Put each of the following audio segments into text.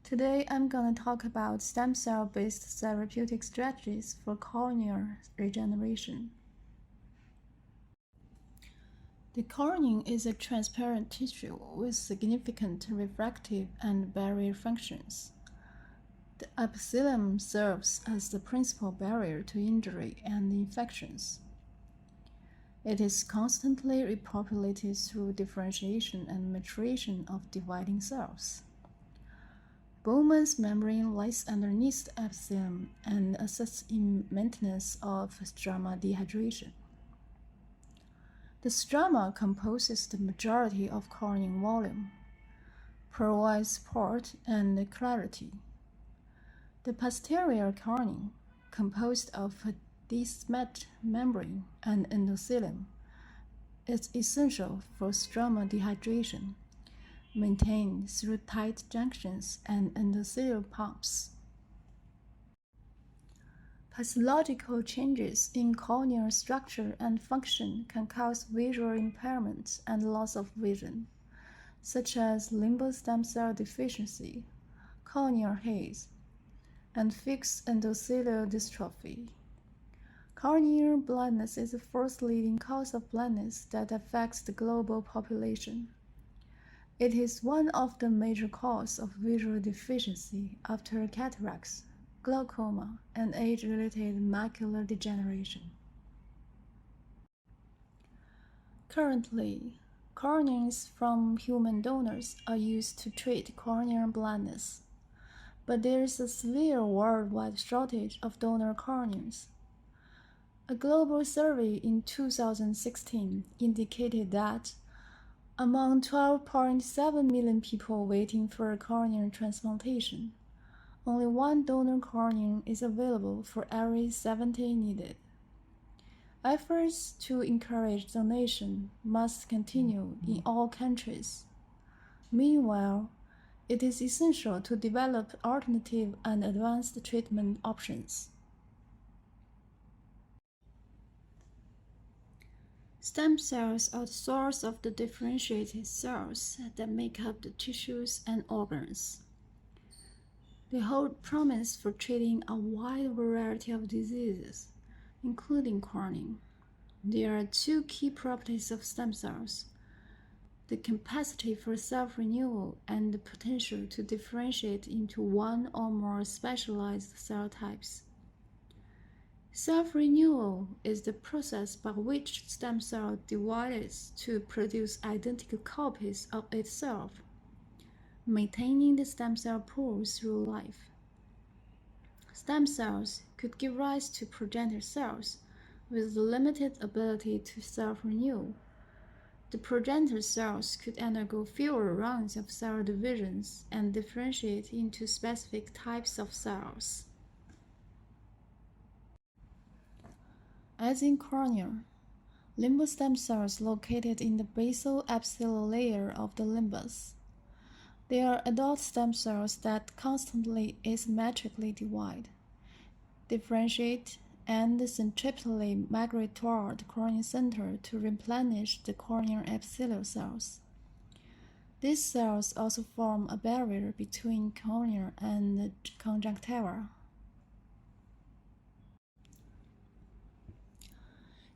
Today, I'm going to talk about stem cell-based therapeutic strategies for corneal regeneration. The cornea is a transparent tissue with significant refractive and barrier functions. The epithelium serves as the principal barrier to injury and infections. It is constantly repopulated through differentiation and maturation of dividing cells. Bowman's membrane lies underneath the epithelium and assists in maintenance of stroma dehydration. The stroma composes the majority of corneal volume, provides support and clarity. The posterior cornea, composed of a descemet membrane and endothelium, is essential for stroma dehydration, maintained through tight junctions and endothelial pumps. Pathological changes in corneal structure and function can cause visual impairment and loss of vision, such as limbal stem cell deficiency, corneal haze, and fixed endothelial dystrophy. Corneal blindness is the first leading cause of blindness that affects the global population. It is one of the major causes of visual deficiency after cataracts, glaucoma, and age-related macular degeneration. Currently, corneas from human donors are used to treat corneal blindness, but there is a severe worldwide shortage of donor corneas. A global survey in 2016 indicated that among 12.7 million people waiting for a corneal transplantation, only one donor cornea is available for every 70 needed. Efforts to encourage donation must continue in all countries. Meanwhile, it is essential to develop alternative and advanced treatment options. Stem cells are the source of the differentiated cells that make up the tissues and organs. They hold promise for treating a wide variety of diseases, including cornea. There are two key properties of stem cells: the capacity for self-renewal and the potential to differentiate into one or more specialized cell types. Self-renewal is the process by which stem cell divides to produce identical copies of itself, maintaining the stem cell pool through life. Stem cells could give rise to progenitor cells with limited ability to self-renew. The progenitor cells could undergo fewer rounds of cell divisions and differentiate into specific types of cells. As in cornea, limbal stem cells located in the basal epithelial layer of the limbus. They are adult stem cells that constantly asymmetrically divide, differentiate, and centripetally migrate toward the corneal center to replenish the corneal epithelial cells. These cells also form a barrier between cornea and the conjunctiva.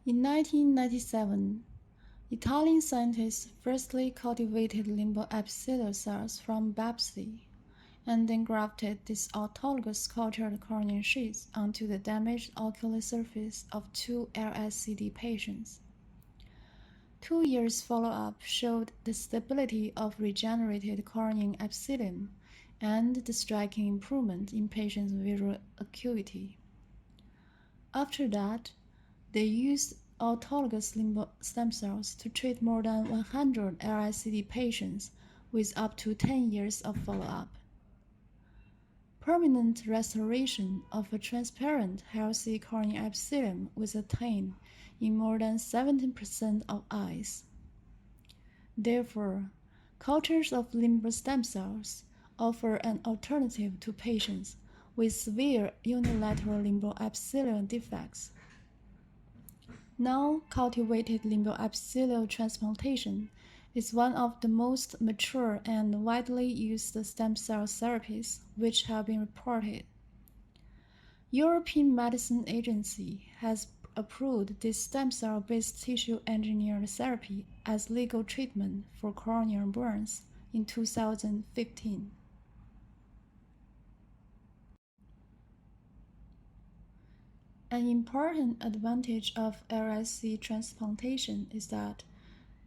In 1997, Italian scientists firstly cultivated limbal epithelial cells from biopsy and then grafted these autologous cultured corneal sheets onto the damaged ocular surface of two LSCD patients. 2 years follow-up showed the stability of regenerated corneal epithelium and the striking improvement in patients' visual acuity. After that, they used autologous limbal stem cells to treat more than 100 LSCD patients with up to 10 years of follow-up. Permanent restoration of a transparent, healthy corneal epithelium was attained in more than 70% of eyes. Therefore, cultures of limbal stem cells offer an alternative to patients with severe unilateral limbal epithelial defects. Now, cultivated limbal epithelial transplantation is one of the most mature and widely used stem cell therapies which have been reported. European Medicine Agency has approved this stem cell-based tissue engineered therapy as legal treatment for corneal burns in 2015. An important advantage of LSC transplantation is that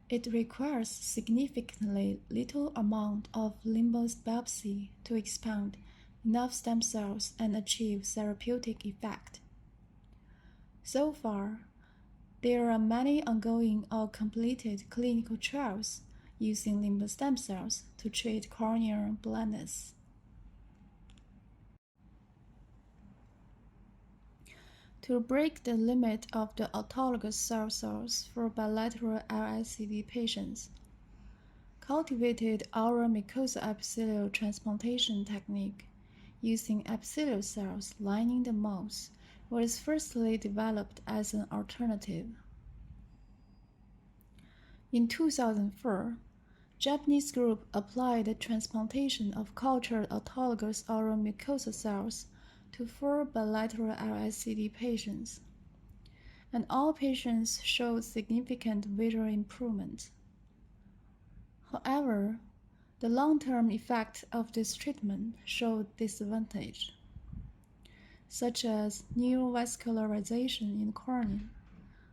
it requires significantly little amount of limbal biopsy to expand enough stem cells and achieve therapeutic effect. So far, there are many ongoing or completed clinical trials using limbal stem cells to treat corneal blindness. To break the limit of the autologous cell source for bilateral LSCD patients, cultivated oral mucosal epithelial transplantation technique using epithelial cells lining the mouth was firstly developed as an alternative. In 2004, Japanese group applied the transplantation of cultured autologous oral mucosal cells to 4 bilateral LSCD patients, and all patients showed significant visual improvement. However, the long-term effect of this treatment showed disadvantage, such as neovascularization in the cornea,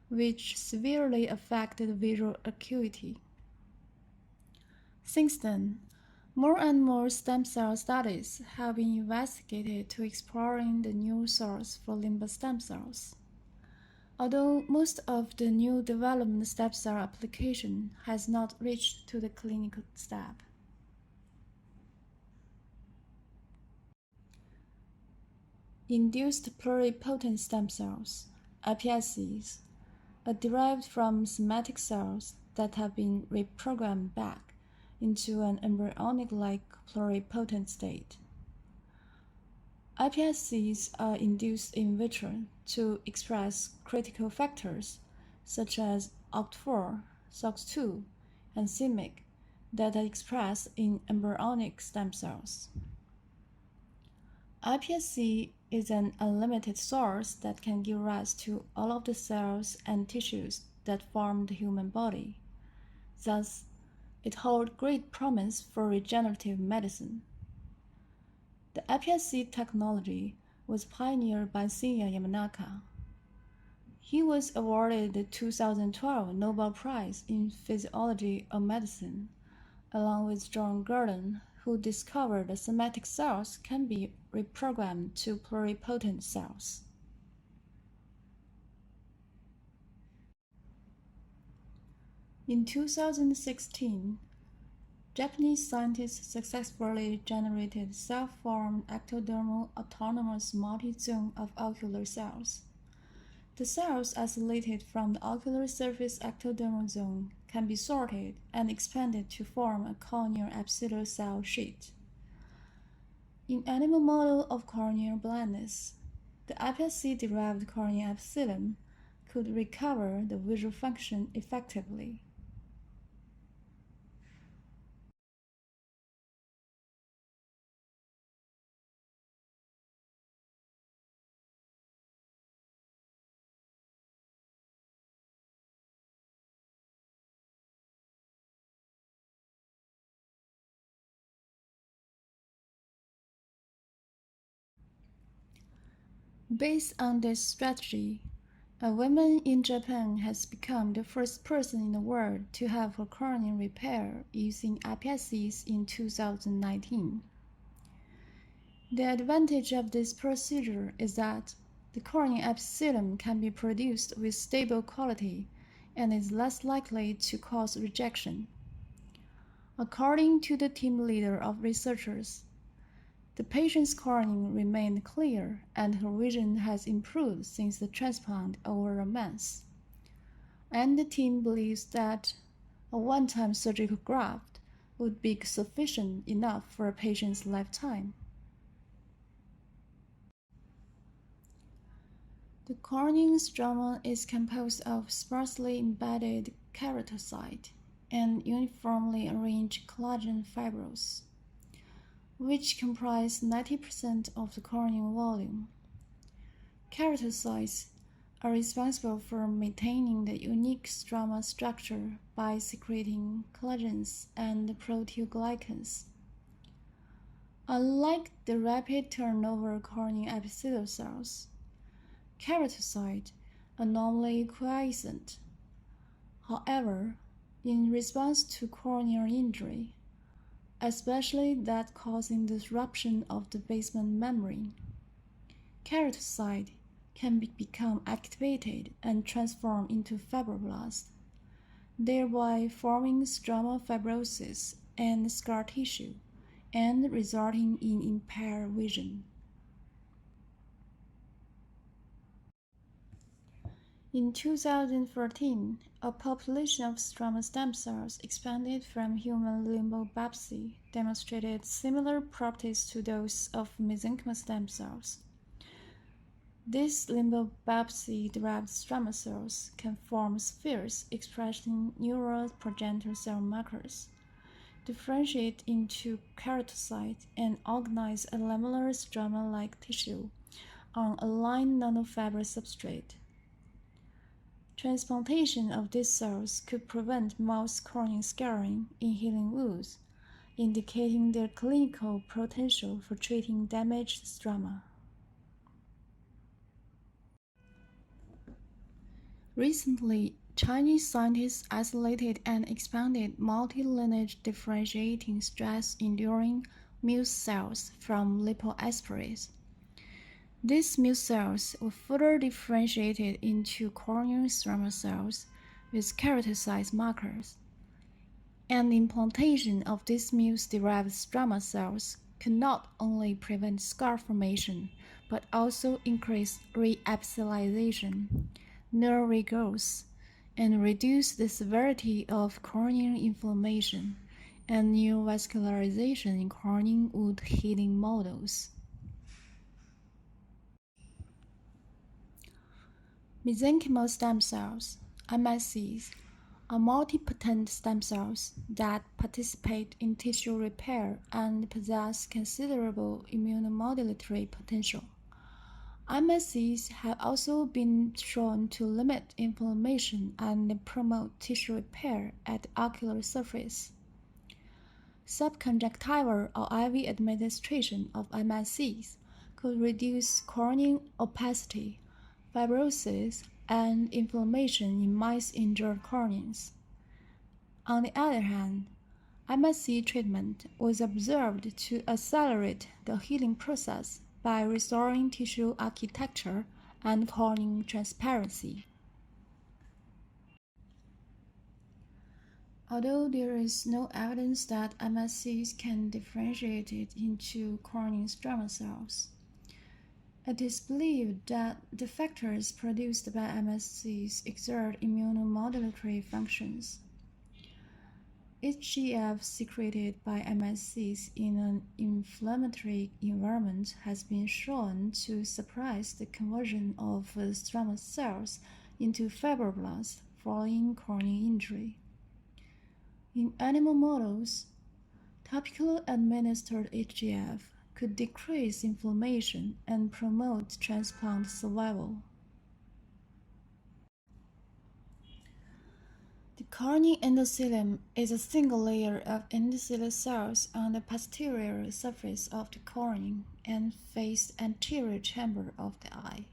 which severely affected visual acuity. Since then, more and more stem cell studies have been investigated to exploring the new source for limbal stem cells. Although most of the new development stem cell application has not reached to the clinical step. Induced pluripotent stem cells, iPSCs, are derived from somatic cells that have been reprogrammed back into an embryonic-like pluripotent state. iPSCs are induced in vitro to express critical factors such as OCT4, SOX2, and c-MYC that are expressed in embryonic stem cells. iPSC is an unlimited source that can give rise to all of the cells and tissues that form the human body. Thus, it holds great promise for regenerative medicine. The iPSC technology was pioneered by Shinya Yamanaka. He was awarded the 2012 Nobel Prize in Physiology or Medicine, along with John Gurdon, who discovered that somatic cells can be reprogrammed to pluripotent cells. In 2016, Japanese scientists successfully generated self-formed ectodermal autonomous multi-zone of ocular cells. The cells isolated from the ocular surface ectodermal zone can be sorted and expanded to form a corneal epithelial cell sheet. In animal model of corneal blindness, the iPSC-derived corneal epithelium could recover the visual function effectively. Based on this strategy, a woman in Japan has become the first person in the world to have her cornea repaired using iPSCs in 2019. The advantage of this procedure is that the corneal epithelium can be produced with stable quality and is less likely to cause rejection. According to the team leader of researchers, the patient's cornea remained clear and her vision has improved since the transplant over a month. And the team believes that a one-time surgical graft would be sufficient enough for a patient's lifetime. The corneal stroma is composed of sparsely embedded keratocyte. and uniformly arranged collagen fibrils, which comprise 90% of the corneal volume. Keratocytes are responsible for maintaining the unique stroma structure by secreting collagens and proteoglycans. Unlike the rapid turnover corneal epithelial cells, keratocytes are normally quiescent. However, in response to corneal injury, especially that causing disruption of the basement membrane, keratocytes can become activated and transform into fibroblasts, thereby forming stroma fibrosis and scar tissue, and resulting in impaired vision. In 2014, a population of stroma stem cells expanded from human limbo biopsy demonstrated similar properties to those of mesenchymal stem cells. These limbo biopsy-derived stroma cells can form spheres expressing neural progenitor cell markers, differentiate into keratocytes, and organize a lamellar stroma-like tissue on a lined nanofiber substrate. Transplantation of these cells could prevent mouse corneal scarring in healing wounds, indicating their clinical potential for treating damaged stroma. Recently, Chinese scientists isolated and expanded multi-lineage differentiating stress-enduring muse cells from lipoaspirates. These muse cells were further differentiated into corneal stroma cells with keratocyte markers. And implantation of these muse-derived stroma cells can not only prevent scar formation, but also increase reepithelialization, nerve regrowth, and reduce the severity of corneal inflammation and neovascularization in corneal wound healing models. Mesenchymal stem cells, MSCs, are multipotent stem cells that participate in tissue repair and possess considerable immunomodulatory potential. MSCs have also been shown to limit inflammation and promote tissue repair at the ocular surface. Subconjunctival or IV administration of MSCs could reduce corneal opacity, fibrosis, and inflammation in mice injured corneas. On the other hand, MSC treatment was observed to accelerate the healing process by restoring tissue architecture and corneal transparency. Although there is no evidence that MSCs can differentiate into corneal stroma cells, it is believed that the factors produced by MSCs exert immunomodulatory functions. HGF secreted by MSCs in an inflammatory environment has been shown to suppress the conversion of stroma cells into fibroblasts following corneal injury. In animal models, topically administered HGF could decrease inflammation and promote transplant survival. The corneal endothelium is a single layer of endothelial cells on the posterior surface of the cornea and face the anterior chamber of the eye.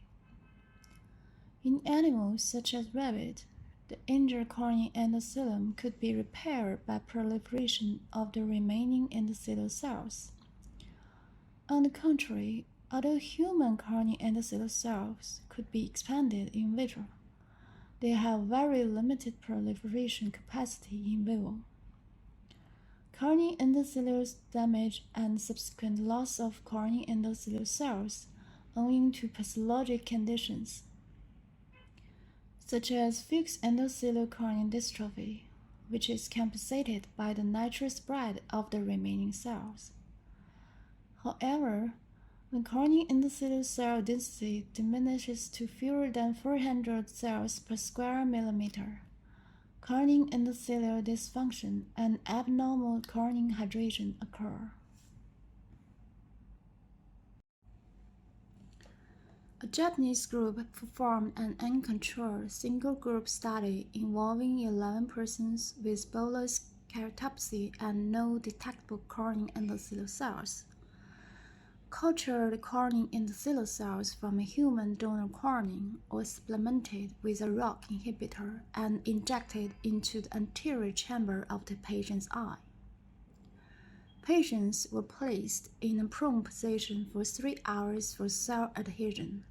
In animals such as rabbit, the injured corneal endothelium could be repaired by proliferation of the remaining endothelial cells. On the contrary, although human corneal endothelial cells could be expanded in vitro, they have very limited proliferation capacity in vivo. Corneal endothelial damage and subsequent loss of corneal endothelial cells owing to pathologic conditions, such as fixed endothelial corneal dystrophy, which is compensated by the natural spread of the remaining cells. However, when corneal endothelial cell density diminishes to fewer than 400 cells per square millimeter, corneal endothelial dysfunction and abnormal corneal hydration occur. A Japanese group performed an uncontrolled single-group study involving 11 persons with bullous keratopathy and no detectable corneal endothelial cells. Cultured corneal endothelial cells from a human donor cornea were supplemented with a ROCK inhibitor and injected into the anterior chamber of the patient's eye. Patients were placed in a prone position for 3 hours for cell adhesion.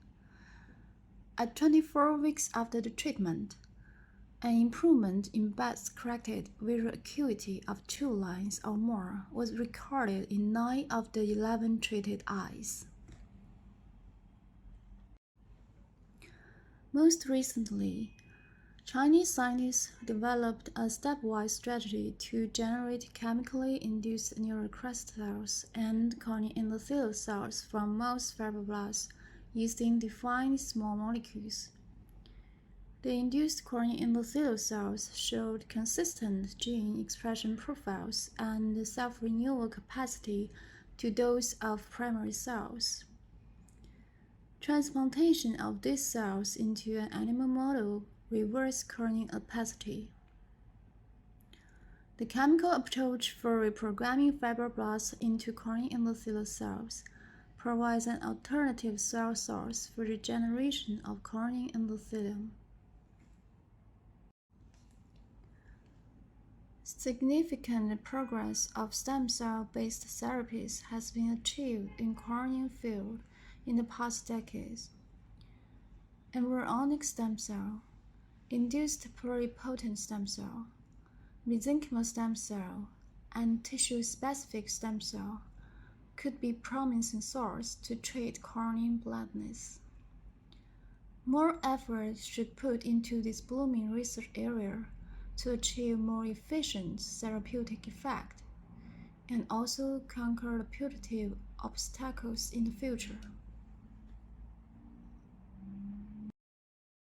At 24 weeks after the treatment, an improvement in best-corrected visual acuity of 2 lines or more was recorded in 9 of the 11 treated eyes. Most recently, Chinese scientists developed a stepwise strategy to generate chemically induced neurocrystals and corneal endothelial cells from mouse fibroblasts using defined small molecules. The induced corneal endothelial cells showed consistent gene expression profiles and self-renewal capacity to those of primary cells. Transplantation of these cells into an animal model reversed corneal opacity. The chemical approach for reprogramming fibroblasts into corneal endothelial cells provides an alternative cell source for the generation of corneal endothelium. Significant progress of stem cell-based therapies has been achieved in corneal field in the past decades. Embryonic stem cell, induced pluripotent stem cell, mesenchymal stem cell, and tissue-specific stem cell could be promising source to treat corneal blindness. More effort should put into this blooming research area to achieve more efficient therapeutic effect and also conquer the putative obstacles in the future.